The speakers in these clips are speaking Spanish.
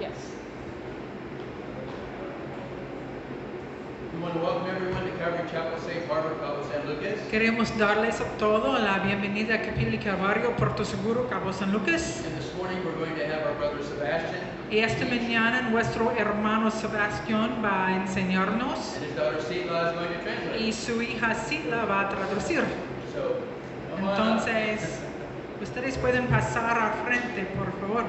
Yes. We want to welcome everyone to Calvary Chapel Safe Harbor, Cabo San Lucas. Queremos darles a todos la bienvenida a Capilla Calvario, Puerto Seguro, Cabo San Lucas. And this morning we're going to have our brother Sebastian Y esta mañana nuestro hermano Sebastián va a enseñarnos and his daughter Sila is going to translate. y su hija Sila va a traducir. So, come on up. Entonces, ustedes pueden pasar al frente, por favor.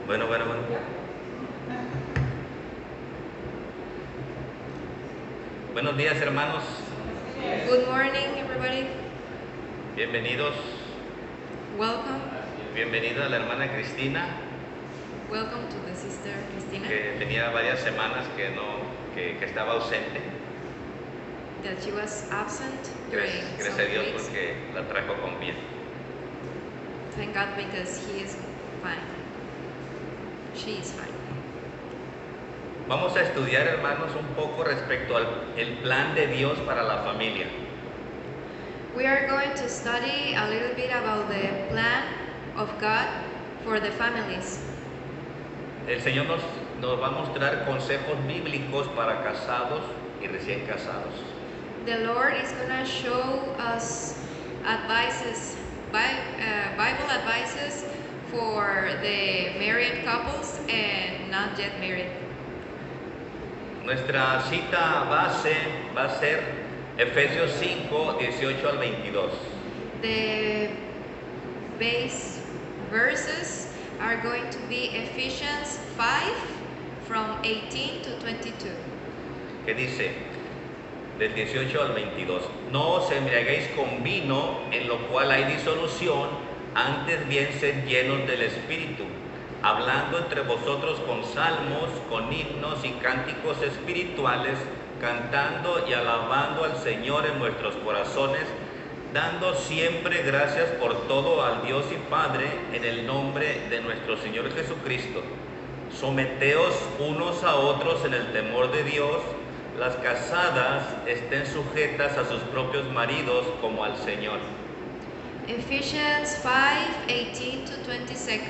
Bueno. Buenos días, hermanos. Good morning, everybody. Bienvenidos. Welcome. Bienvenida a la hermana Cristina, Welcome to the sister Cristina que tenía varias semanas que estaba ausente. that she was absent during Gracias some a Dios weeks. porque la trajo con bien. Thank God because he is fine. She is fine. Vamos a estudiar, hermanos, un poco respecto al el plan de Dios para la familia. We are going to study a little bit about the plan of God for the families. El Señor nos va a mostrar consejos bíblicos para casados y recién casados. The Lord is going to show us advices, Bible advices for the married couples and not yet married. Nuestra cita base va a ser Efesios 5, 18 al 22. The base verses are going to be Ephesians 5 from 18 to 22. Que dice, del 18 al 22, no os embriaguéis con vino, en lo cual hay disolución, antes bien sed llenos del Espíritu, hablando entre vosotros con salmos, con himnos y cánticos espirituales, cantando y alabando al Señor en vuestros corazones, dando siempre gracias por todo al Dios y Padre, en el nombre de nuestro Señor Jesucristo. Someteos unos a otros en el temor de Dios. Las casadas estén sujetas a sus propios maridos como al Señor. Ephesians 5 18 to 22.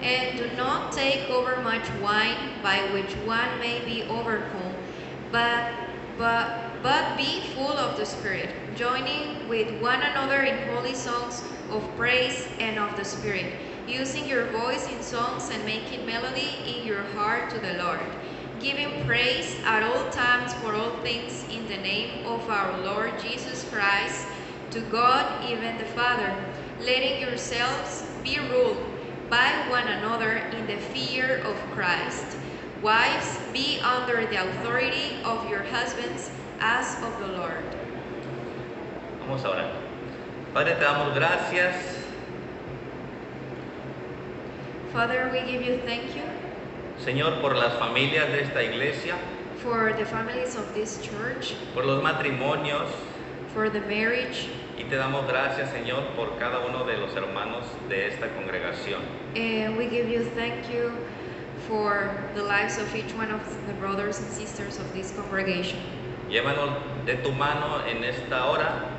And do not take over much wine, by which one may be overcome, but be full of the Spirit, joining with one another in holy songs of praise and of the Spirit, using your voice in songs and making melody in your heart to the Lord, giving praise at all times for all things in the name of our Lord Jesus Christ, to God even the Father, letting yourselves be ruled by one another in the fear of Christ. Wives, be under the authority of your husbands as of the Lord. Vamos a orar. Padre, te damos gracias Father, we give you thank you Señor, por las familias de esta iglesia, for the families of this church, por los matrimonios, for the marriage, y te damos gracias, Señor, por cada uno de los hermanos de esta congregación. and we give you thank you for the lives of each one of the brothers and sisters of this congregation. Llévanos de tu mano en esta hora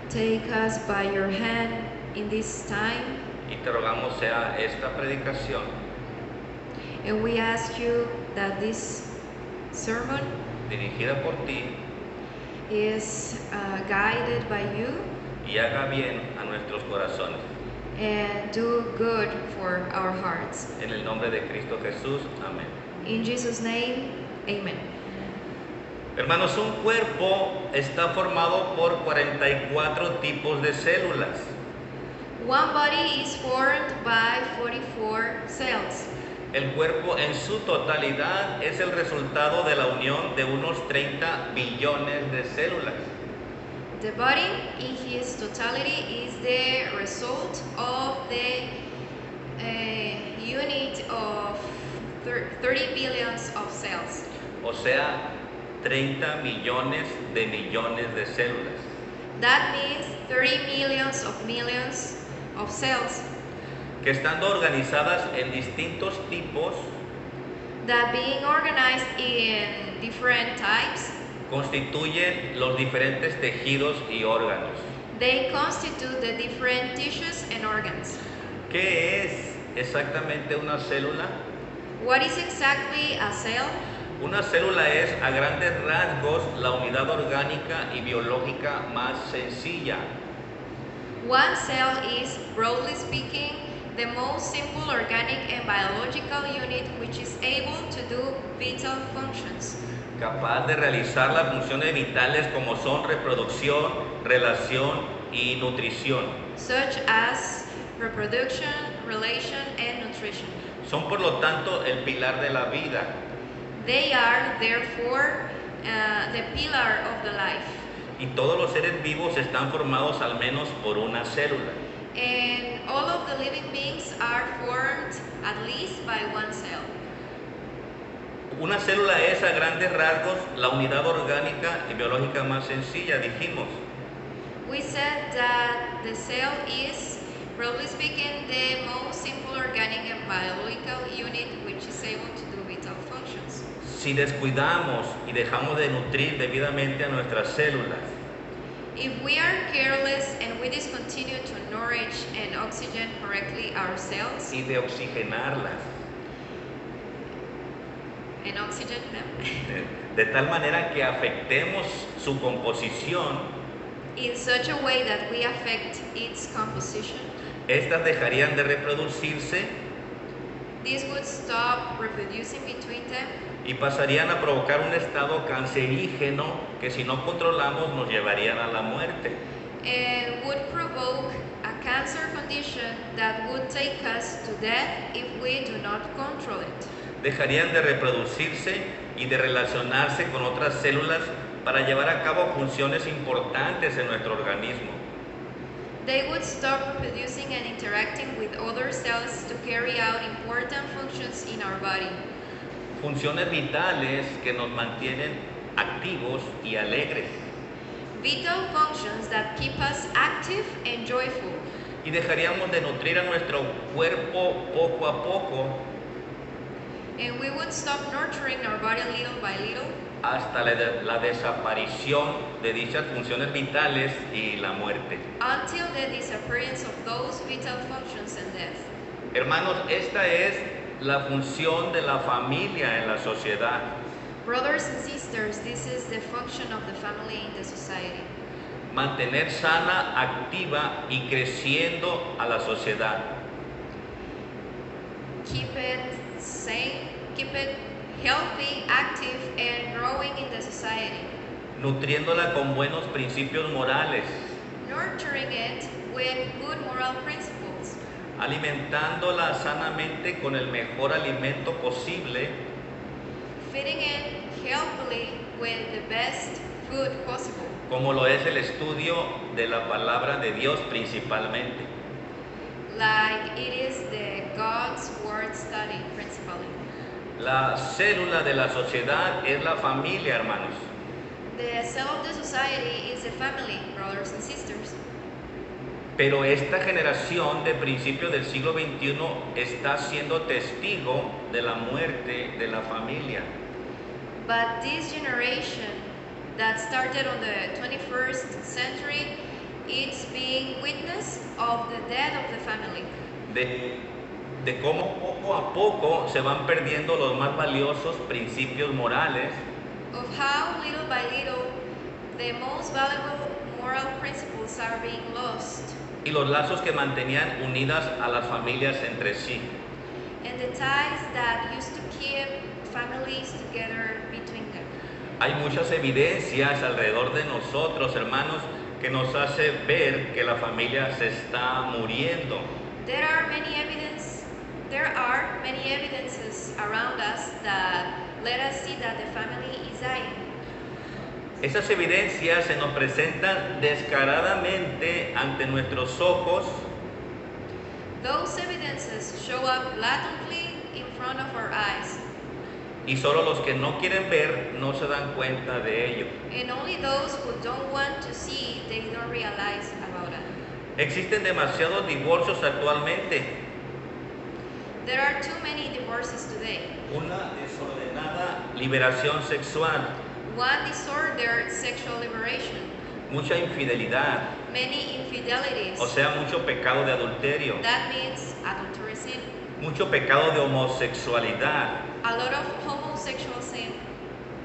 Take us by your hand in this time, y te rogamos sea esta predicación and we ask you that this sermon dirigida por ti is guided by you y haga bien a nuestros corazones. and do good for our hearts. En el nombre de Cristo Jesús, amén. In Jesus' name, amen. Hermanos, un cuerpo está formado por 44 tipos de células. One body is formed by 44 cells. El cuerpo en su totalidad es el resultado de la unión de unos 30 billones de células. The body in his totality is the result of the unit of 30 billions of cells. o sea, 30 millones de células, That means 30 millions of cells que estando organizadas en distintos tipos, that being organized in different types, constituyen los diferentes tejidos y órganos. they constitute the different tissues and organs. ¿Qué es exactamente una célula? What is exactly a cell? Una célula es, a grandes rasgos, la unidad orgánica y biológica más sencilla. One cell is, broadly speaking, the most simple organic and biological unit which is able to do vital functions, Capaz de realizar las funciones vitales como son reproducción, relación y nutrición. such as reproduction, relation, and nutrition. Son por lo tanto el pilar de la vida. They are, therefore, the pillar of the life. Y todos los seres vivos están formados al menos por una célula. And all of the living beings are formed at least by one cell. Una célula es, a grandes rasgos, la unidad orgánica y biológica más sencilla, dijimos. We said that the cell is, broadly speaking, the most simple organic and biological unit which is able to do vital functions. Si descuidamos y dejamos de nutrir debidamente a nuestras células, If we are careless and we discontinue to nourish and oxygen correctly our cells y de oxigenarlas, and oxygen them de tal manera que afectemos su composición, in such a way that we affect its composition, estas dejarían de reproducirse this would stop reproducing between them y pasarían a provocar un estado cancerígeno que, si no controlamos, nos llevarían a la muerte. and would provoke a cancer condition that would take us to death if we do not control it. Dejarían de reproducirse y de relacionarse con otras células para llevar a cabo funciones importantes en nuestro organismo. They would stop reproducing and interacting with other cells to carry out important functions in our body. Funciones vitales que nos mantienen activos y alegres. Vital functions that keep us active and joyful. Y dejaríamos de nutrir a nuestro cuerpo poco a poco And we would stop nurturing our body little by little hasta la desaparición de dichas funciones vitales y la muerte. until the disappearance of those vital functions and death. Hermanos, esta es la función de la familia en la sociedad. Brothers and sisters, this is the function of the family in the society. Mantener sana, activa y creciendo a la sociedad. Keep it sane, keep it healthy, active, and growing in the society. Nutriéndola con buenos principios morales. Nurturing it with good moral principles. Alimentándola sanamente con el mejor alimento posible, Feeding it healthily with the best food possible, como lo es el estudio de la palabra de Dios principalmente. like it is the God's word study principally. La célula de la sociedad es la familia, hermanos. The cell of the society is the family, brothers and sisters. Pero esta generación de principios del siglo XXI está siendo testigo de la muerte de la familia. But this generation that started on the 21st century, it's being witness of the death of the family. De cómo poco a poco se van perdiendo los más valiosos principios morales Of how little by little the most valuable moral principles are being lost, y los lazos que mantenían unidas a las familias entre sí. and the ties that used to keep families together between them. Hay muchas evidencias alrededor de nosotros, hermanos, que nos hace ver que la familia se está muriendo. There are many evidences around us that let us see that the family is dying. Esas evidencias se nos presentan descaradamente ante nuestros ojos Those evidences show up blatantly in front of our eyes, y solo los que no quieren ver no se dan cuenta de ello. And only those who don't want to see, they don't realize about it. Existen demasiados divorcios actualmente. There are too many divorces today. Una desordenada liberación sexual, One disordered sexual liberation, mucha infidelidad, many infidelities. o sea, mucho pecado de adulterio, That means adultery sin, mucho pecado de homosexualidad, a lot of homosexual sin,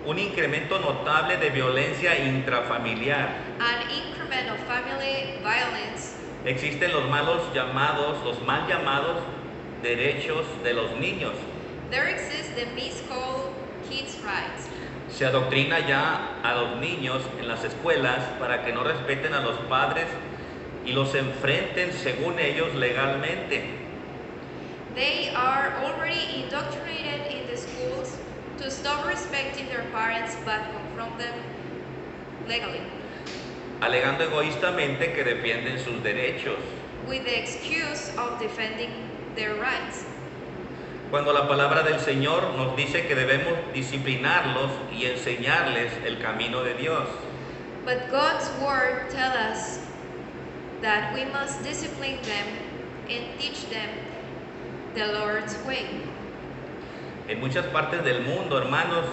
un incremento notable de violencia intrafamiliar. an increment of family violence. Existen los mal llamados derechos de los niños. There exists the miscalled kids' rights. Se adoctrina ya a los niños en las escuelas para que no respeten a los padres y los enfrenten según ellos legalmente. They are already indoctrinated in the schools to stop respecting their parents but confront them legally, Alegando egoístamente que defienden sus derechos. with the excuse of defending their rights. Cuando la palabra del Señor nos dice que debemos disciplinarlos y enseñarles el camino de Dios. But God's word tells us that we must discipline them and teach them the Lord's way. En muchas partes del mundo, hermanos,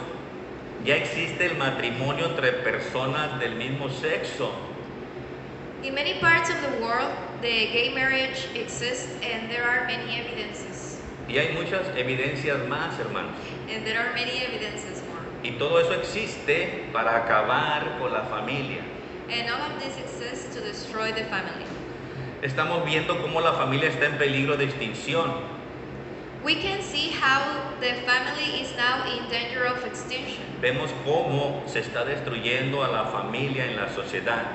ya existe el matrimonio entre personas del mismo sexo. In many parts of the world, the gay marriage exists and there are many evidences. Y hay muchas evidencias más, hermanos. And there are many evidences more. Y todo eso existe para acabar con la familia. And all of this exists to destroy the family. Estamos viendo cómo la familia está en peligro de extinción. We can see how the family is now in danger of extinction. Vemos cómo se está destruyendo a la familia en la sociedad.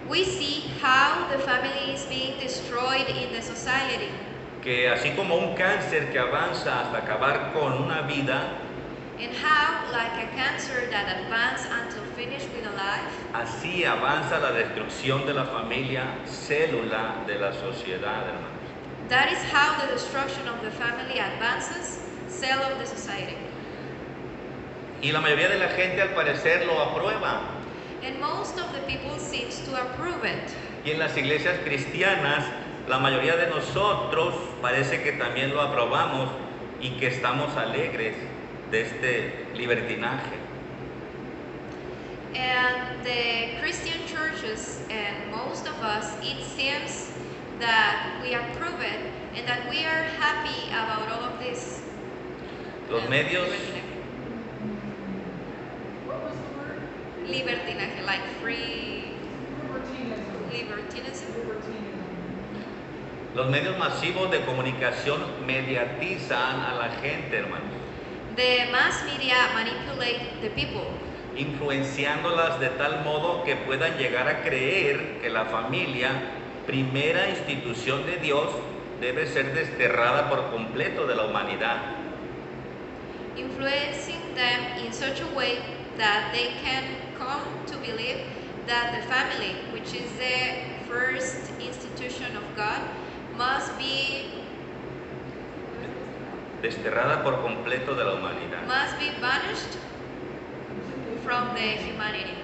We see how the family is being destroyed in the society. Que así como un cáncer que avanza hasta acabar con una vida, And how, like a cancer that advances until finished with a life, así avanza la destrucción de la familia, célula de la sociedad, hermanos. that is how the destruction of the family advances, cell of the society. Y la mayoría de la gente al parecer lo aprueba. And most of the people seems to approve it. Y en las iglesias cristianas, la mayoría de nosotros parece que también lo aprobamos y que estamos alegres de este libertinaje. And the Christian churches and most of us, it seems that we approve it and that we are happy about all of this. Los medios, What was the word? Libertinaje, like free Libertinism. libertinism. Libertinism. los medios masivos de comunicación mediatizan a la gente, hermanos, The mass media manipulate the people, influenciándolas de tal modo que puedan llegar a creer que la familia, primera institución de Dios, debe ser desterrada por completo de la humanidad. influencing them in such a way that they can come to believe that the family, which is the first institution of God, must be Desterrada por completo de la humanidad. banished from the humanity.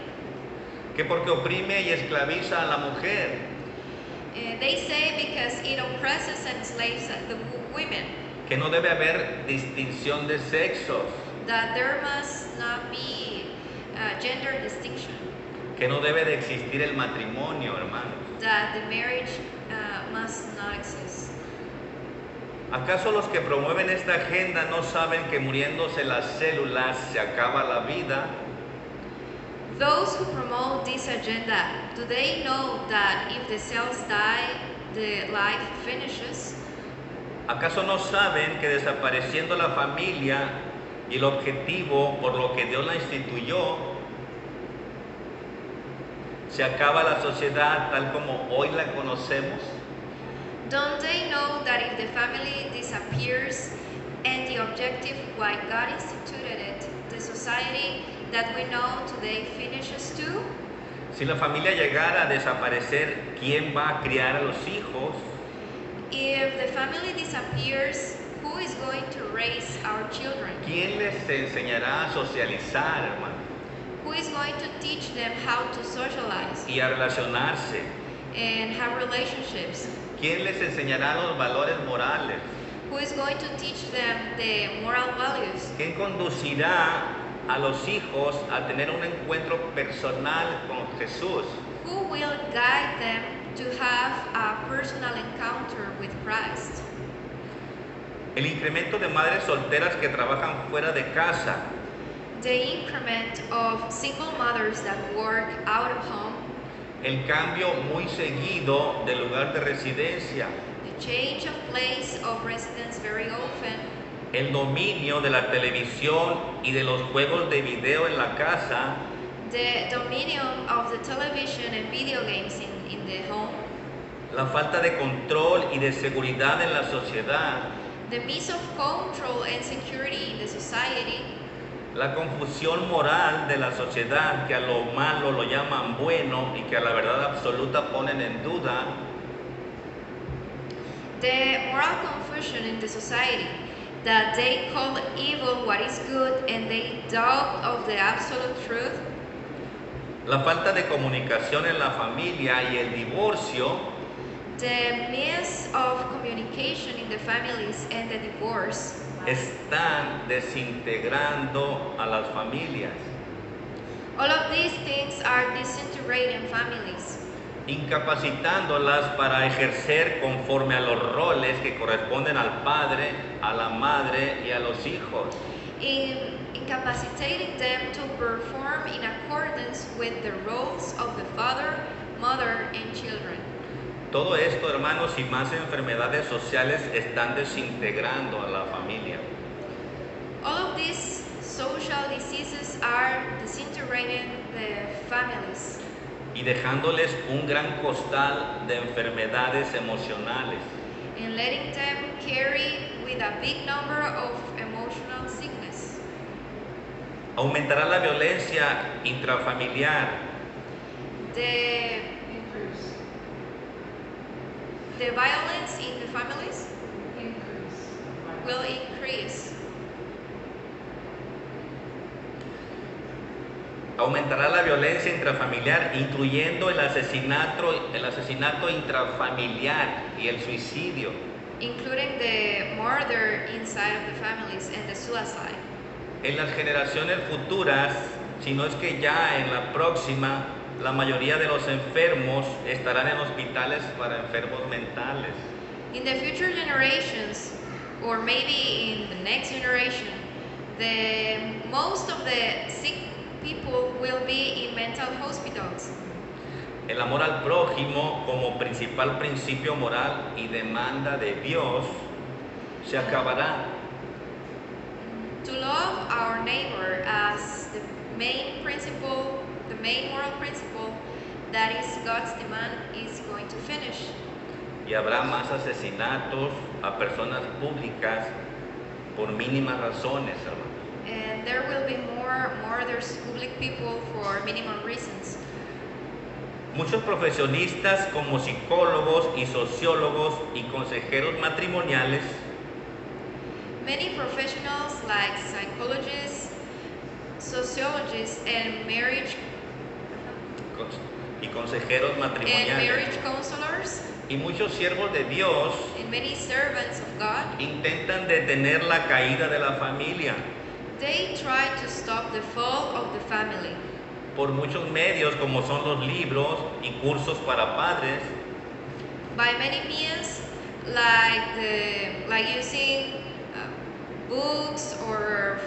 Que porque oprime y esclaviza a la mujer, They say because it oppresses and enslaves the women, que no debe haber distinción de sexos, that there must not be gender distinction, que no debe de existir el matrimonio, hermanos. that the marriage must not exist. ¿Acaso los que promueven esta agenda no saben que muriéndose las células se acaba la vida? Those who promote this agenda, do they know that if the cells die, the life finishes? ¿Acaso no saben que desapareciendo la familia y el objetivo por lo que Dios la instituyó, se acaba la sociedad tal como hoy la conocemos? Don't they know that if the family disappears and the objective why God instituted it, the society that we know today finishes too? Si la familia llegara a desaparecer, ¿quién va a criar a los hijos? If the family disappears, Who is going to raise our children? ¿Quién les enseñará a socializar, hermano? Who is going to teach them how to socialize Y a relacionarse. and have relationships? ¿Quién les enseñará los valores morales? Who is going to teach them the moral values? ¿Quién conducirá a los hijos a tener un encuentro personal con Jesús? Who will guide them to have a personal encounter with Christ? El incremento de madres solteras que trabajan fuera de casa, The increment of single mothers that work out of home, el cambio muy seguido del lugar de residencia, the change of place of residence very often, el dominio de la televisión y de los juegos de video en la casa, the dominion of the television and video games in the home, la falta de control y de seguridad en la sociedad, the miss of control and security in the society, la confusión moral de la sociedad que a lo malo lo llaman bueno y que a la verdad absoluta ponen en duda, the moral confusion in the society that they call evil what is good and they doubt of the absolute truth, la falta de comunicación en la familia y el divorcio, the miss of communication in the families and the divorce están desintegrando a las familias, all of these things are disintegrating families, incapacitándolas para ejercer conforme a los roles que corresponden al padre, a la madre y a los hijos. incapacitating them to perform in accordance with the roles of the father, mother, and children. Todo esto, hermanos, y más enfermedades sociales están desintegrando a la familia. All of these social diseases are disintegrating the families Y dejándoles un gran costal de enfermedades emocionales. and letting them carry with a big number of emotional sickness. Aumentará la violencia intrafamiliar, The violence in the families will increase. aumentará la violencia intrafamiliar, incluyendo el asesinato intrafamiliar y el suicidio. Including the murder inside of the families and the suicide. En las generaciones futuras, si no es que ya en la próxima, la mayoría de los enfermos estarán en hospitales para enfermos mentales. In the future generations, or maybe in the next generation, most of the sick people will be in mental hospitals. El amor al prójimo como principal principio moral y demanda de Dios se acabará. To love our neighbor as the main principle, the main moral principle that is God's demand is going to finish. Y habrá más asesinatos a personas públicas por mínimas razones, hermano. And there will be more murders, public people, for minimum reasons. Muchos profesionistas como psicólogos y sociólogos y consejeros matrimoniales Many professionals like psychologists, sociologists, and consejeros matrimoniales marriage counselors, y muchos siervos de Dios and many servants of God, intentan detener la caída de la familia they try to stop the fall of the family por muchos medios como son los libros y cursos para padres, by many means, like using books or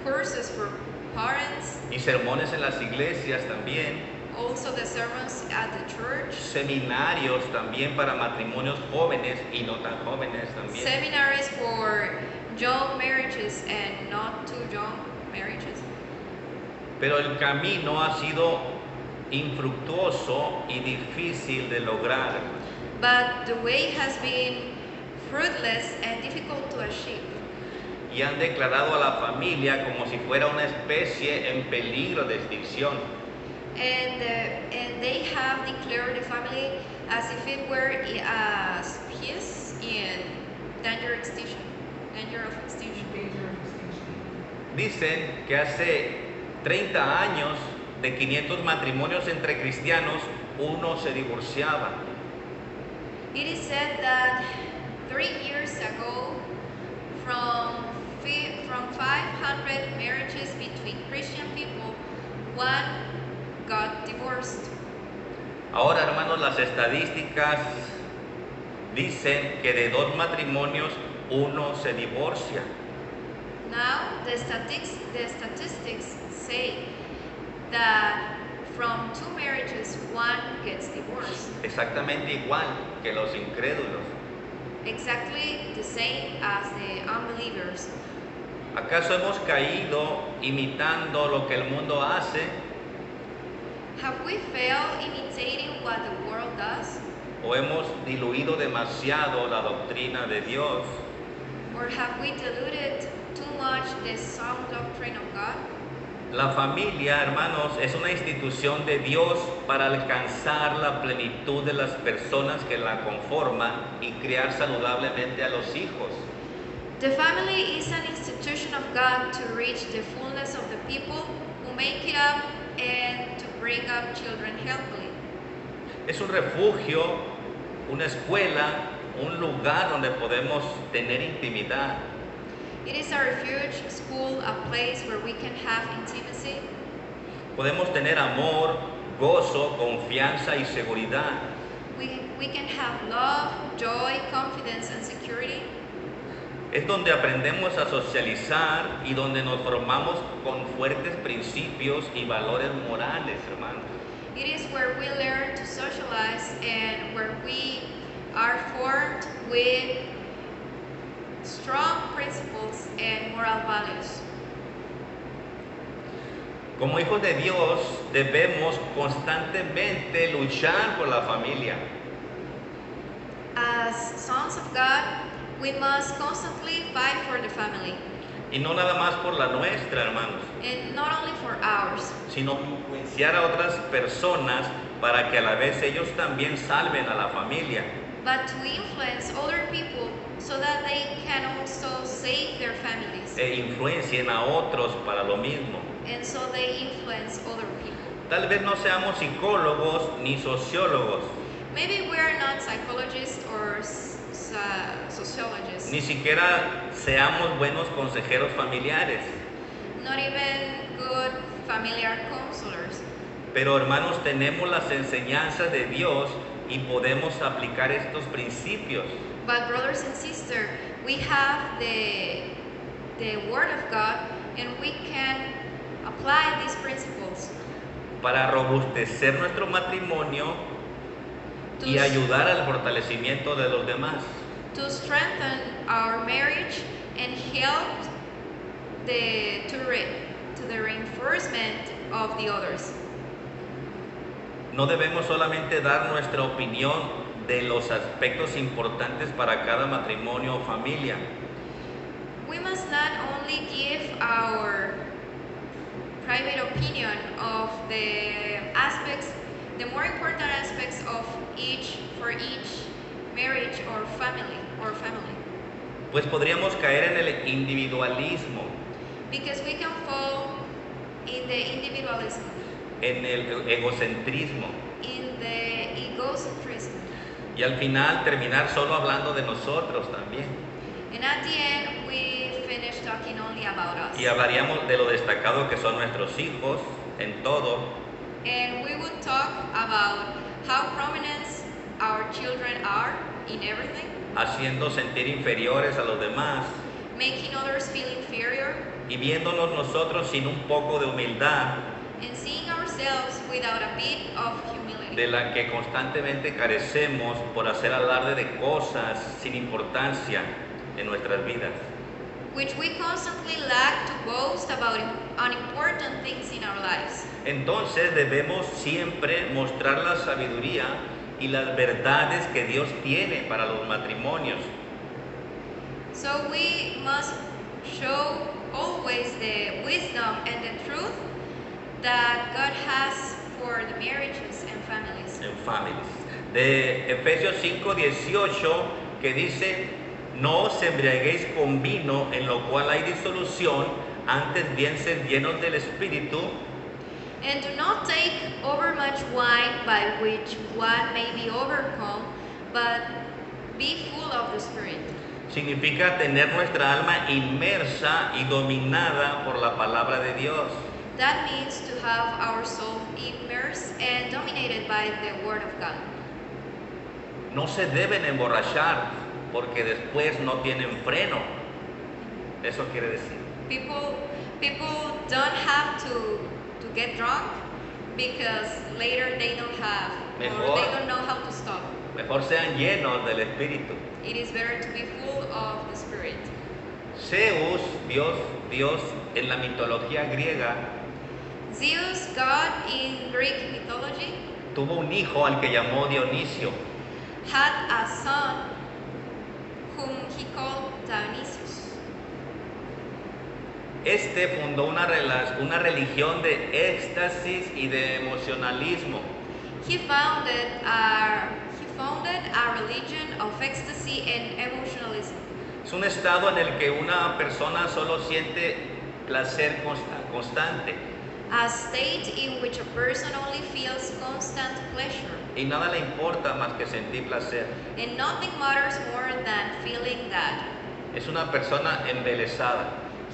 courses for parents, y sermones en las iglesias también, also the sermons at the church, seminarios también para matrimonios jóvenes y no tan jóvenes también. seminaries for young marriages and not too young marriages. Pero el camino ha sido infructuoso y difícil de lograr. But the way has been fruitless and difficult to achieve. Y han declarado a la familia como si fuera una especie en peligro de extinción. And they have declared the family as if it were a species in danger extinction. Danger of extinction. Danger of extinction. Dicen que hace 30 años de 500 matrimonios entre cristianos, uno se divorciaba. It is said that 3 years ago, from 500 marriages between Christian people, one got divorced. Ahora, hermanos, las estadísticas dicen que de 2 matrimonios, uno se divorcia. Now, the statistics say that from 2 marriages, one gets divorced. Exactamente igual que los incrédulos. Exactly the same as the unbelievers. ¿Acaso hemos caído imitando lo que el mundo hace? Have we failed imitating what the world does? ¿O hemos diluido demasiado la doctrina de Dios? Or have we diluted too much the sound doctrine of God? La familia, hermanos, es una institución de Dios para alcanzar la plenitud de las personas que la conforman y criar saludablemente a los hijos. The family is an institution of God to reach the fullness of the people who make it up and to bring up children healthily. Es un refugio, una escuela, un lugar donde podemos tener intimidad. It is a refuge, school, a place where we can have intimacy. Podemos tener amor, gozo, confianza y seguridad. We can have love, joy, confidence, and security. Es donde aprendemos a socializar y donde nos formamos con fuertes principios y valores morales, hermanos. It is where we learn to socialize and where we are formed with strong principles and moral values. Como hijos de Dios debemos constantemente luchar por la familia. As sons of God, we must constantly fight for the family, Y no nada más por la nuestra, hermanos, and not only for ours, sino influenciar a otras personas para que a la vez ellos también salven a la familia. but to influence other people so that they can also save their families, E influencien a otros para lo mismo. and so they influence other people. Tal vez no seamos psicólogos ni sociólogos, Maybe we are not psychologists or sociologists, ni siquiera seamos buenos consejeros familiares. not even good familiar counselors. Pero hermanos, tenemos las enseñanzas de Dios y podemos aplicar estos principios. But brothers and sisters, we have the Word of God, and we can apply these principles Para robustecer nuestro matrimonio to, y ayudar al fortalecimiento de los demás. to strengthen our marriage and help to the reinforcement of the others. No debemos solamente dar nuestra opinión de los aspectos importantes para cada matrimonio o familia, We must not only give our private opinion of the aspects, the more important aspects of each marriage or family, pues podríamos caer en el individualismo, because we can fall in the individualism, en el egocentrismo in the egocentrism, y al final terminar solo hablando de nosotros también. and at the end we finish talking only about us, Y hablaríamos de lo destacado que son nuestros hijos en todo, and we would talk about how prominent our children are in everything, haciendo sentir inferiores a los demás making others feel inferior, y viéndonos nosotros sin un poco de humildad and seeing ourselves without a bit of humility, de la que constantemente carecemos por hacer alarde de cosas sin importancia en nuestras vidas. which we constantly lack to boast about unimportant things in our lives. Entonces debemos siempre mostrar la sabiduría y las verdades que Dios tiene para los matrimonios. So we must show always the wisdom and the truth that God has for the marriages and families. En familias. De Efesios 5:18 que dice No os embriaguéis con vino, en lo cual hay disolución, antes bien sed llenos del Espíritu, And do not take overmuch wine, by which one may be overcome, but be full of the Spirit. significa tener nuestra alma inmersa y dominada por la palabra de Dios. That means to have our soul immersed and dominated by the Word of God. No se deben emborrachar porque después no tienen freno. Eso quiere decir. People don't have to get drunk because later they don't have or Mejor. they don't know how to stop. Mejor sean llenos del Espíritu. It is better to be full of the Spirit. Zeus, Dios en la mitología griega, Zeus, God in Greek mythology, tuvo un hijo al que llamó Dionisio. had a son whom he called Dionysius. Este fundó una religión de éxtasis y de emocionalismo. He founded a religion of ecstasy and emotionalism. Es un estado en el que una persona solo siente placer constante A state in which a person only feels constant pleasure, y nada le importa más que sentir placer. and nothing matters more than feeling that. Es una persona embelesada.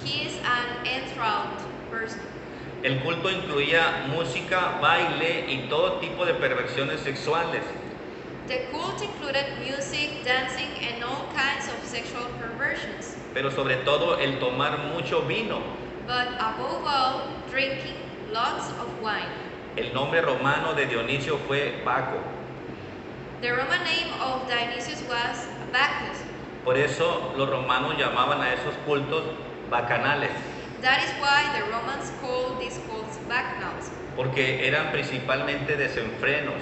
He is an enthralled person. El culto incluía música, baile y todo tipo de perversiones sexuales. The cult included music, dancing, and all kinds of sexual perversions, Pero sobre todo el tomar mucho vino. but above all, drinking lots of wine. El nombre romano de Dionisio fue Baco. The Roman name of Dionysius was Bacchus. Por eso los romanos llamaban a esos cultos bacanales, That is why the Romans called these cults bacchanals, porque eran principalmente desenfrenos,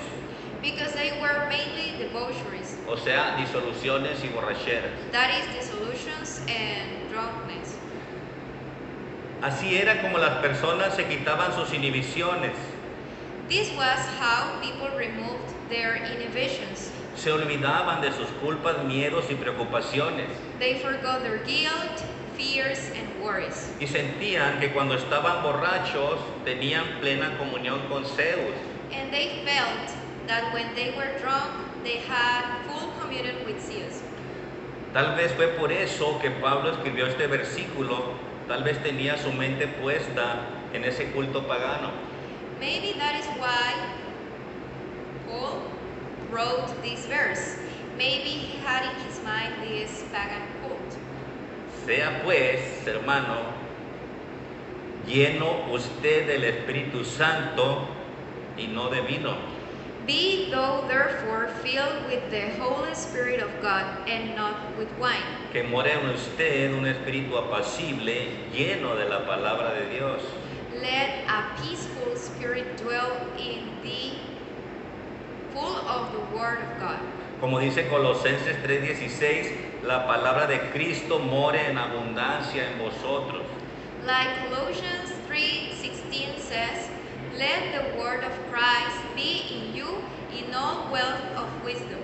because they were mainly debaucheries. o sea, disoluciones y borracheras. That is dissolutions and drunkenness. Así era como las personas se quitaban sus inhibiciones, This was how people removed their inhibitions. se olvidaban de sus culpas, miedos y preocupaciones They forgot their guilt, fears, and worries. y sentían que cuando estaban borrachos tenían plena comunión con Zeus. And they felt that when they were drunk, they had full communion with Zeus. Tal vez fue por eso que Pablo escribió este versículo, tal vez tenía su mente puesta en ese culto pagano. Maybe that is why Paul wrote this verse. Maybe he had in his mind this pagan cult. Sea pues, hermano, lleno usted del Espíritu Santo y no de vino. Be thou therefore filled with the Holy Spirit of God and not with wine. Que more en usted un espíritu apacible, lleno de la palabra de Dios. Let a peaceful spirit dwell in thee, full of the word of God. Como dice Colosenses 3:16, la palabra de Cristo more en abundancia en vosotros. Like Colossians 3:16 says, let the word of Christ be in you in all wealth of wisdom.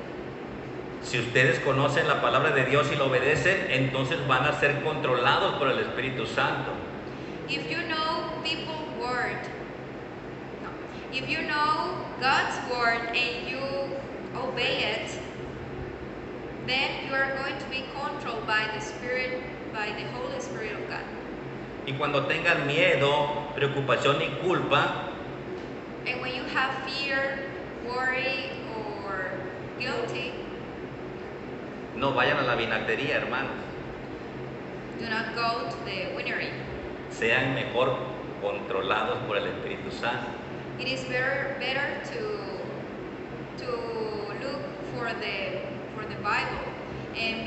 Si ustedes conocen la palabra de Dios y la obedecen, entonces van a ser controlados por el Espíritu Santo. If you know if you know God's word and you obey it, then you are going to be controlled by the Spirit, by the Holy Spirit of God. Y cuando tengan miedo, preocupación y culpa, And when you have fear, worry, or guilty, no vayan a la vinatería, hermanos. do not go to the winery. Sean mejor controlados por el Espíritu Santo. It is better to look for the Bible and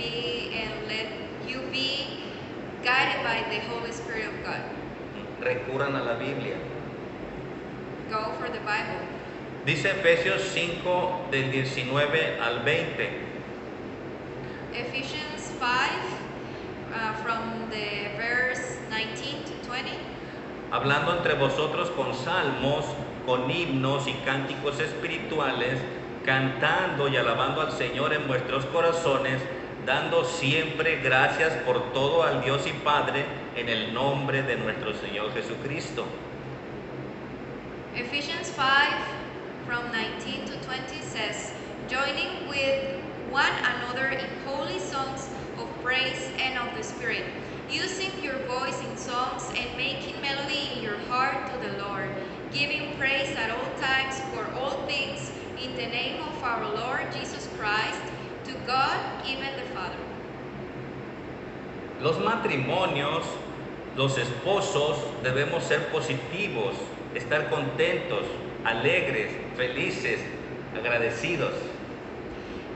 let you be guided by the Holy Spirit of God. Recurran a la Biblia. Go for the Bible. Dice Efesios 5 del 19 al 20. Ephesians 5 from the verse 19 to 20. Hablando entre vosotros con salmos, con himnos y cánticos espirituales, cantando y alabando al Señor en vuestros corazones, dando siempre gracias por todo al Dios y Padre en el nombre de nuestro Señor Jesucristo. Ephesians 5 from 19 to 20 says, joining with one another in holy songs of praise and of the Spirit, using your voice in songs and making melody in your heart to the Lord, giving praise at all times for all things in the name of our Lord Jesus Christ, to God, even the Father. Los matrimonios, los esposos, debemos ser positivos, estar contentos, alegres, felices, agradecidos.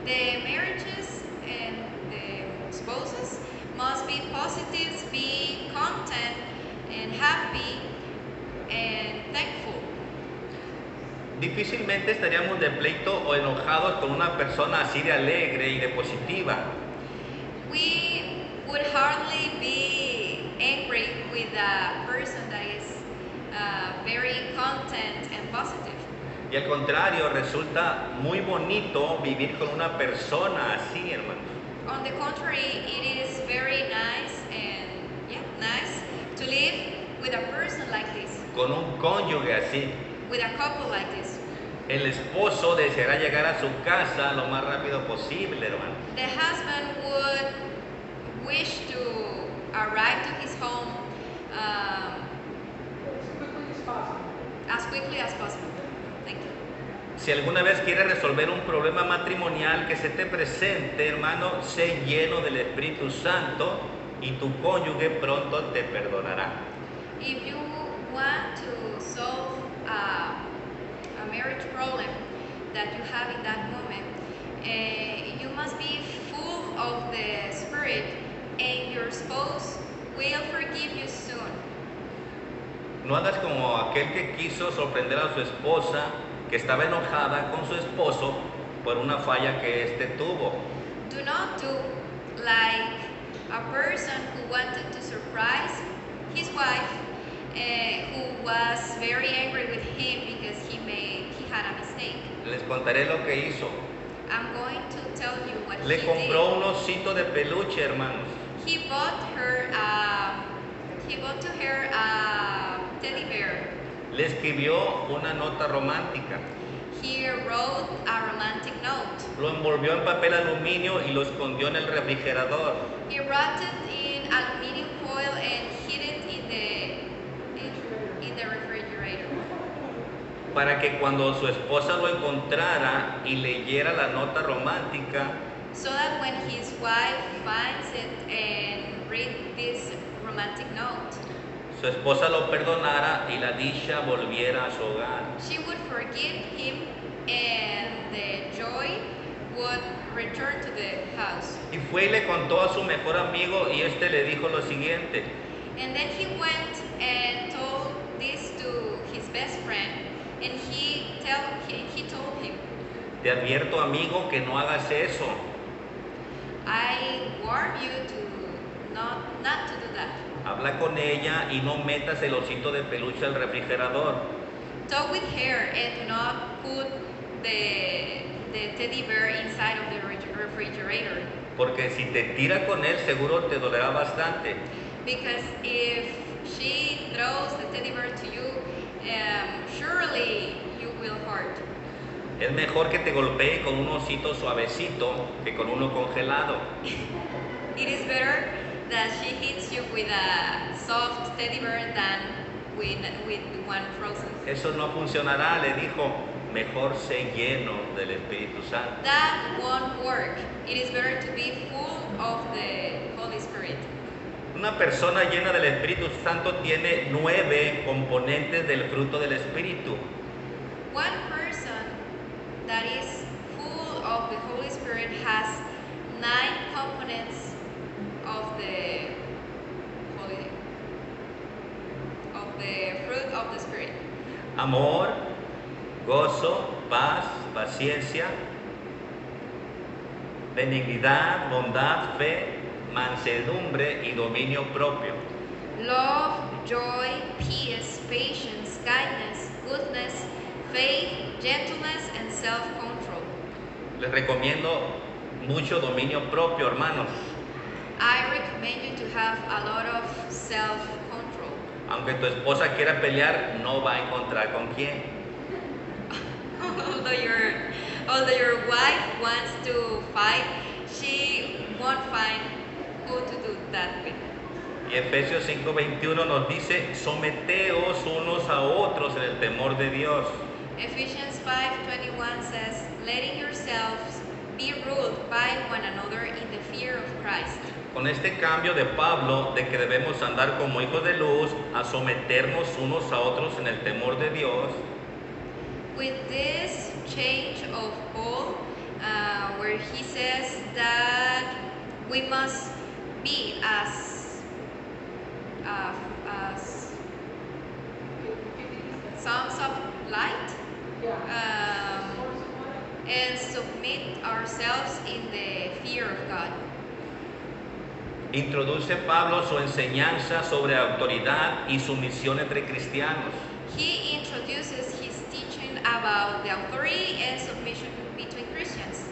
The marriages and the spouses must be positive, be content and happy and thankful. Difícilmente estaríamos de pleito o enojados con una persona así de alegre y de positiva. We would hardly be angry with a person that is very content and positive. Y al contrario, resulta muy bonito vivir con una persona así, hermanos. On the contrary, it is very nice and nice to live with a person like this, Con un cónyuge así. with a couple like this. El esposo deseará llegar a su casa lo más rápido posible, hermano. The husband would wish to arrive to his home as quickly as possible. Thank you. Si alguna vez quieres resolver un problema matrimonial que se te presente, hermano, sé lleno del Espíritu Santo y tu cónyuge pronto te perdonará. If you want to solve a marriage problem that you have in that moment, you must be full of the Spirit, and your spouse will forgive you soon. No hagas como aquel que quiso sorprender a su esposa, que estaba enojada con su esposo por una falla que éste tuvo. Do not do like a person who wanted to surprise his wife, who was very angry with him because he had a mistake. Les contaré lo que hizo. I'm going to tell you what Le he compró did. un osito de peluche, hermanos. He bought to her a teddy bear. Le escribió una nota romántica. He wrote a romantic note. Lo envolvió en papel aluminio y lo escondió en el refrigerador. He wrapped it in aluminum foil and hid it in the refrigerator, Para que cuando su esposa lo encontrara y leyera la nota romántica, so that when his wife finds it and read this romantic note, su esposa lo perdonara y la dicha volviera a su hogar. she would forgive him and the joy would return to the house. Y fue y le contó a su mejor amigo y este le dijo lo siguiente: And then he went and told this to his best friend, and he told him, te advierto, amigo, que no hagas eso. I warn you to not to do that. Habla con ella y no metas el osito de peluche al refrigerador. Talk with her and do not put the teddy bear inside of the refrigerator, Porque si te tira con él, seguro te dolerá bastante. because if she throws the teddy bear to you, surely you will hurt. Es mejor que te golpee con un osito suavecito que con uno congelado. It is better that she hits you with a soft teddy bear than with one frozen. Eso no funcionará, le dijo. Mejor sé lleno del Espíritu Santo. That won't work. It is better to be full of the Holy Spirit. Una persona llena del Espíritu Santo tiene 9 componentes del fruto del Espíritu. One person that is full of the Holy Spirit has 9 components of the fruit of the Spirit. Amor, gozo, paz, paciencia, benignidad, bondad, fe, mansedumbre y dominio propio. Love, joy, peace, patience, kindness, goodness, faith, gentleness, and self-control. Les recomiendo mucho dominio propio, hermanos. I recommend you to have a lot of self-control. Aunque tu esposa quiera pelear, no va a encontrar con quién. Although your wife wants to fight, she won't find who to do that with. Y Efesios 5:21 nos dice, someteos unos a otros en el temor de Dios. Ephesians 5:21 says, letting yourselves be ruled by one another in the fear of Christ. Con este cambio de Pablo de que debemos andar como hijos de luz, a someternos unos a otros en el temor de Dios, With this change of Paul, where he says that we must be as sons of light, and submit ourselves in the fear of God. introduce Pablo su enseñanza sobre autoridad y sumisión entre cristianos. He introduces his teaching about the authority and submission between Christians.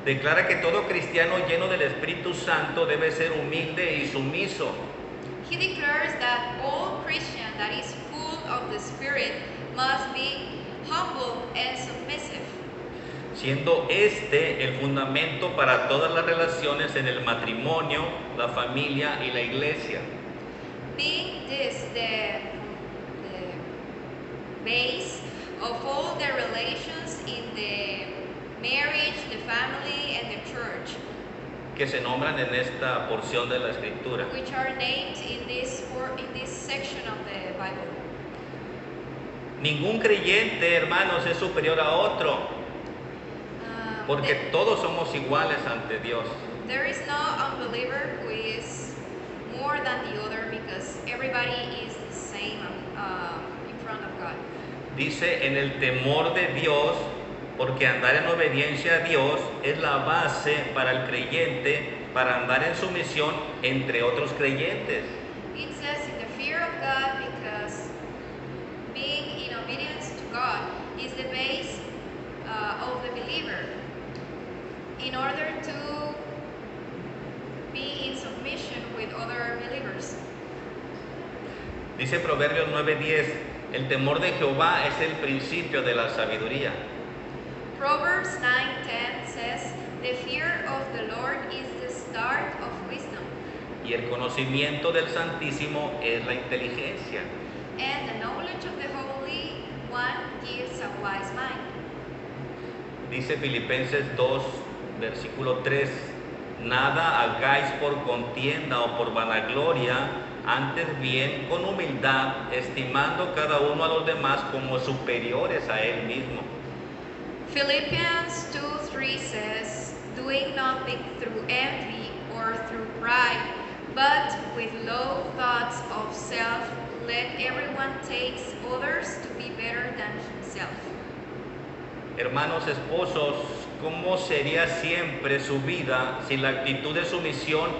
Declara que todo cristiano lleno del Espíritu Santo debe ser humilde y sumiso. He declares that all Christian that is full of the Spirit must be humble and submissive, Siendo este el fundamento para todas las relaciones en el matrimonio, la familia y la iglesia. being this the base of all the relations in the marriage, the family, and the church, Que se nombran en esta porción de la Escritura. which are named in this section of the Bible. Ningún creyente, hermanos, es superior a otro, porque todos somos iguales ante Dios. There is no unbeliever who is more than the other, because everybody is the same in front of God. Dice en el temor de Dios, porque andar en obediencia a Dios es la base para el creyente para andar en sumisión entre otros creyentes. It says in the fear of God, because being in obedience to God is the base of the believer, in order to be in submission with other believers. Dice Proverbios 9:10, el temor de Jehová es el principio de la sabiduría. Proverbs 9:10 says, the fear of the Lord is the start of wisdom, Y el conocimiento del Santísimo es la inteligencia. and the knowledge of the Holy One gives a wise mind. Dice Filipenses 2, versículo 3, nada hagáis por contienda o por vanagloria, antes bien con humildad, estimando cada uno a los demás como superiores a él mismo. Philippians 2:3 says, doing nothing through envy or through pride, but with low thoughts of self, let everyone take others to be better than himself. Hermanos esposos, ¿cómo sería siempre su vida si la actitud de sumisión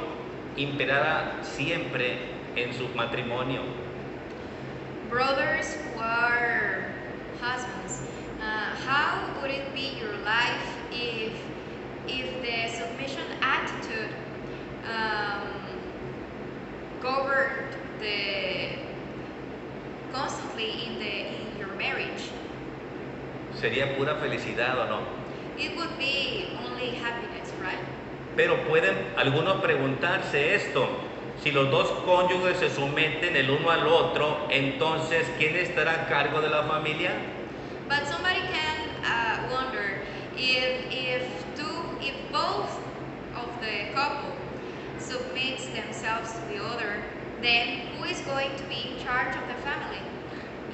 imperara siempre en su matrimonio? Brothers who are husbands, how would it be your life if the submission attitude governed constantly in your marriage? Sería pura felicidad, ¿o no? It would be only happiness, right? Pero pueden algunos preguntarse esto, si los dos cónyuges se someten el uno al otro, entonces ¿quién estará a cargo de la familia? But somebody can wonder if both of the couple submits themselves to the other, then who is going to be in charge of the family?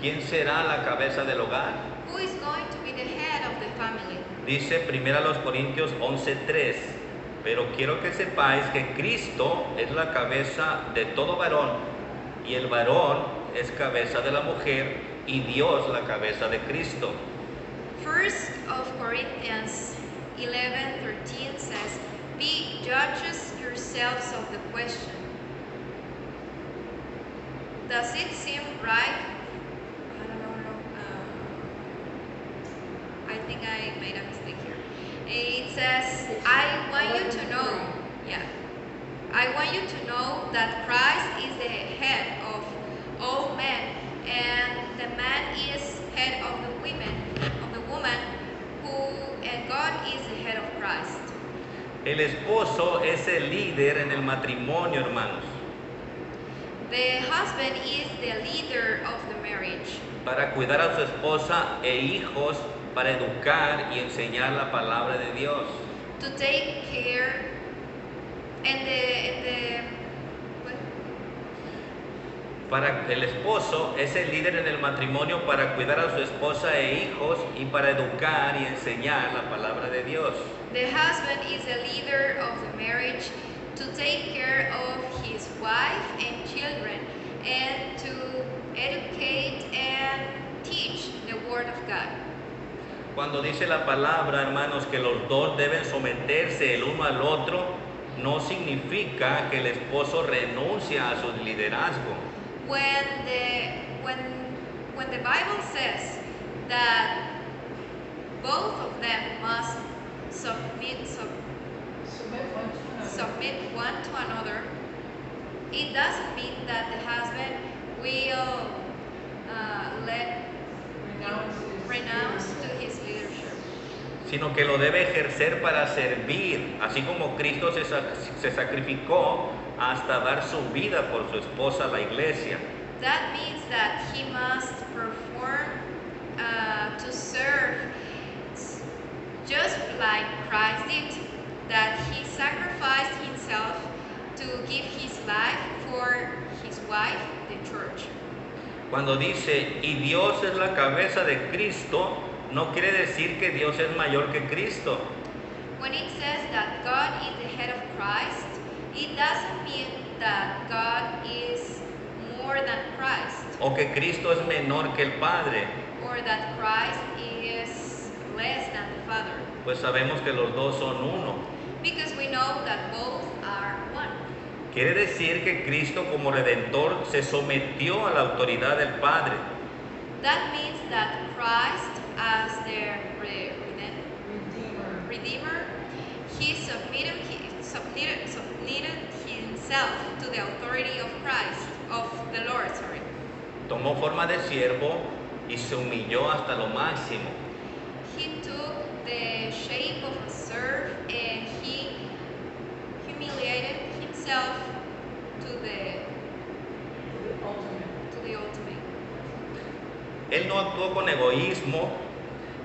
¿Quién será la cabeza del hogar? Who is going to be the head of the family? Dice 1 Corintios 11:3, pero quiero que sepáis que Cristo es la cabeza de todo varón, y el varón es cabeza de la mujer, y Dios la cabeza de Cristo. 1 Corinthians 11:13 says, be judges yourselves of the question. Does it seem right? I don't know. I think I made a mistake here. It says, I want you to know, yeah, I want you to know that Christ is the head of all men, and the man is head of the woman, and God is the head of Christ. El esposo es el líder en el matrimonio, hermanos, The husband is the leader of the marriage, para cuidar a su esposa e hijos, para educar y enseñar la palabra de Dios. to take care, Para el esposo es el líder en el matrimonio para cuidar a su esposa e hijos y para educar y enseñar la palabra de Dios. the husband is the leader of the marriage to take care of his wife and children and to educate and teach the word of God. Cuando dice la palabra, hermanos, que los dos deben someterse el uno al otro, no significa que el esposo renuncia a su liderazgo. When the Bible says that both of them must submit one to another, it doesn't mean that the husband will renounce to his leadership, Sino que lo debe ejercer para servir, así como Cristo se sacrificó hasta dar su vida por su esposa, la iglesia. That means that he must perform to serve, just like Christ did, that he sacrificed himself to give his life for his wife, the church. Cuando dice, y Dios es la cabeza de Cristo, no quiere decir que Dios es mayor que Cristo. When it says that God is the head of Christ, it doesn't mean that God is more than Christ, O que Cristo es menor que el Padre. or that Christ is less than the Father, Pues sabemos que los dos son uno. because we know that both are one. Quiere decir que Cristo como Redentor se sometió a la autoridad del Padre. That means that Christ, as the Redeemer, he submitted himself to the authority of Christ, of the Lord, sorry. Tomó forma de siervo y se humilló hasta lo máximo. He took the shape of a serf and he humiliated himself to the ultimate. Él no actuó con egoísmo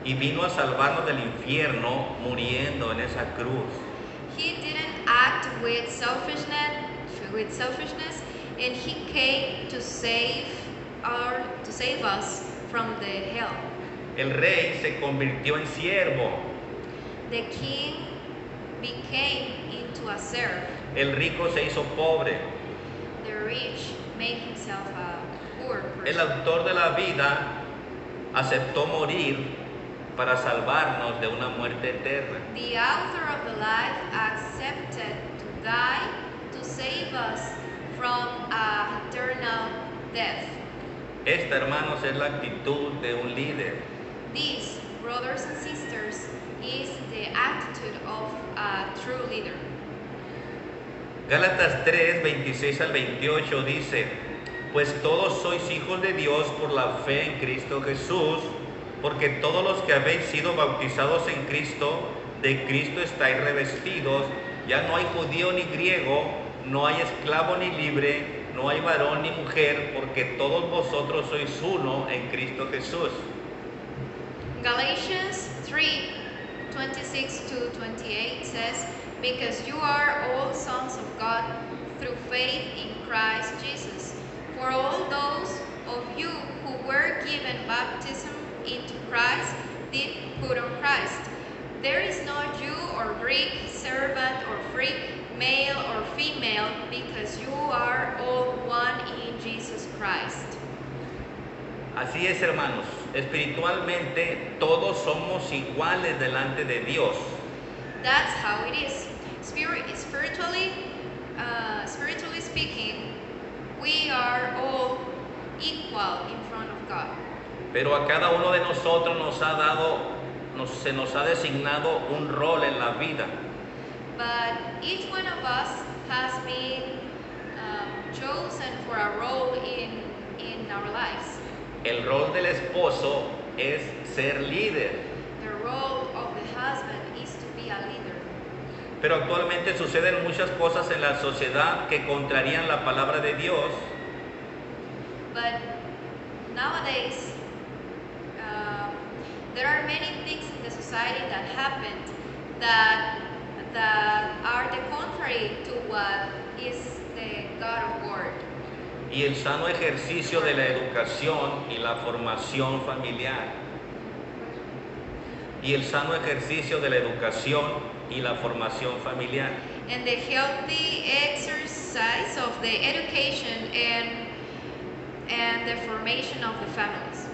y vino a salvarnos del infierno muriendo en esa cruz. He didn't act with selfishness, and he came to save us from the hell. El rey se convirtió en siervo, The king became into a serf. el rico se hizo pobre. The rich made himself a poor El person. autor de la vida aceptó morir para salvarnos de una muerte eterna. The author of the life accepted to die to save us from eternal death. Esta, hermanos, es la actitud de un líder. This, brothers and sisters, is the attitude of a true leader. Gálatas 3, 26 al 28 dice, pues todos sois hijos de Dios por la fe en Cristo Jesús, porque todos los que habéis sido bautizados en Cristo, de Cristo estáis revestidos, ya no hay judío ni griego, no hay esclavo ni libre, no hay varón ni mujer, porque todos vosotros sois uno en Cristo Jesús. Galatians 3, 26 to 28 says, because you are all sons of God through faith in Christ Jesus. For all those of you who were given baptism into Christ did put on Christ. There is no Jew or Greek, servant or free, male or female, because you are all one in Jesus Christ. Así es, hermanos, espiritualmente todos somos iguales delante de Dios. That's how it is. Spiritually speaking, we are all equal in front of God. Pero a cada uno de nosotros se nos ha designado un rol en la vida. But each one of us has been chosen for a role in our lives. El rol del esposo es ser líder, The role of the husband is to be a leader. pero actualmente suceden muchas cosas en la sociedad que contrarían la palabra de Dios. But nowadays, there are many things in the society that happened that are the contrary to what is the God of Word. Y el sano ejercicio de la educación y la formación familiar. Y el sano ejercicio de la educación y la formación familiar. And the healthy exercise of the education and the formation of the families.